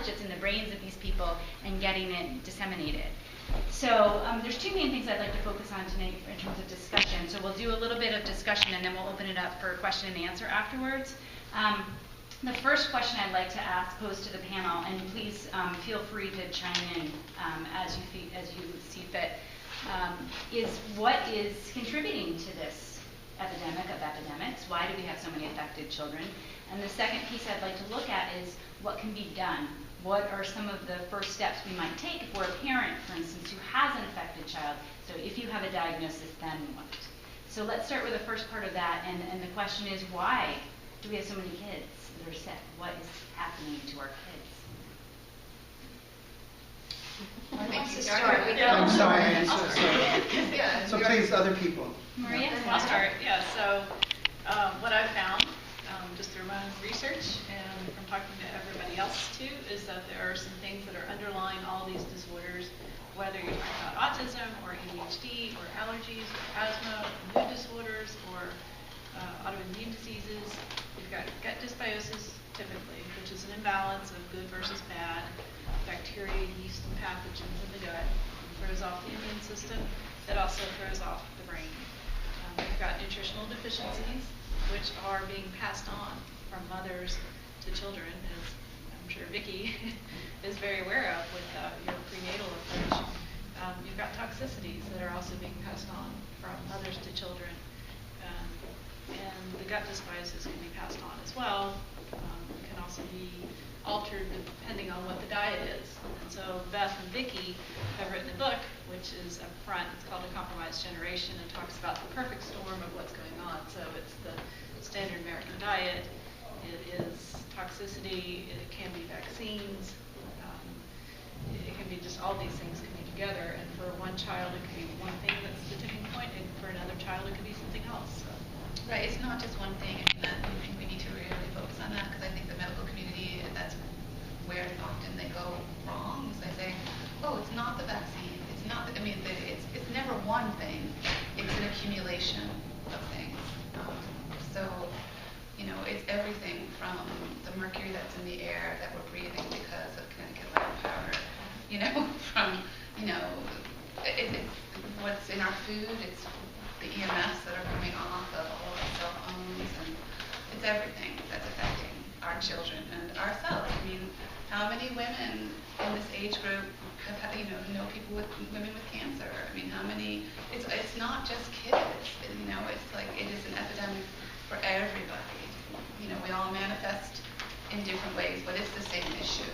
knowledge that's in the brains of these people and getting it disseminated. So there's two main things I'd like to focus on tonight in terms of discussion. So we'll do a little bit of discussion and then we'll open it up for question and answer afterwards. The first question I'd like to pose to the panel, and please feel free to chime in as you see fit, is what is contributing to this epidemic of epidemics? Why do we have so many affected children? And the second piece I'd like to look at is what can be done. What are some of the first steps we might take if we're a parent, for instance, who has an affected child? So if you have a diagnosis, then what? So let's start with the first part of that, and the question is, why do we have so many kids that are sick? What is happening to our kids? Who wants to start? I'm sorry. So please, other people. Maria? I'll start. Yeah, so what I've found, just through my own research and from talking to everybody else too, is that there are some things that are underlying all these disorders, whether you're talking about autism or ADHD or allergies or asthma, or mood disorders or autoimmune diseases. You've got gut dysbiosis typically, which is an imbalance of good versus bad, bacteria, yeast, and pathogens in the gut. It throws off the immune system. It also throws off the brain. You've got nutritional deficiencies, which are being passed on from mothers to children, as I'm sure Vicki is very aware of with your prenatal approach. You've got toxicities that are also being passed on from mothers to children. And the gut dysbiosis can be passed on as well. It can also be altered depending on what the diet is. And so Beth and Vicki have written a book, which is up front. It's called A Compromised Generation, and talks about the perfect storm of what's going on. So it's the standard American diet. It is toxicity. It can be vaccines. It can be just all these things coming together. And for one child, it could be one thing that's the tipping point, and for another child, it could be something else. So. Right, it's not just one thing. I think we need to really focus on that, because I think the medical community, that's where often they go wrong. Is they say, oh, it's not the vaccine. It's not. It's never one thing. It's an accumulation of things. So, it's everything from the mercury that's in the air that we're breathing because of Connecticut land power. From it's what's in our food. It's the EMFs that are coming off of all of our cell phones, and it's everything that's affecting our children and ourselves. I mean, how many women in this age group have had, know people women with cancer? I mean, how many? It's not just kids. It's like it is an epidemic for everybody. We all manifest in different ways, but it's the same issue.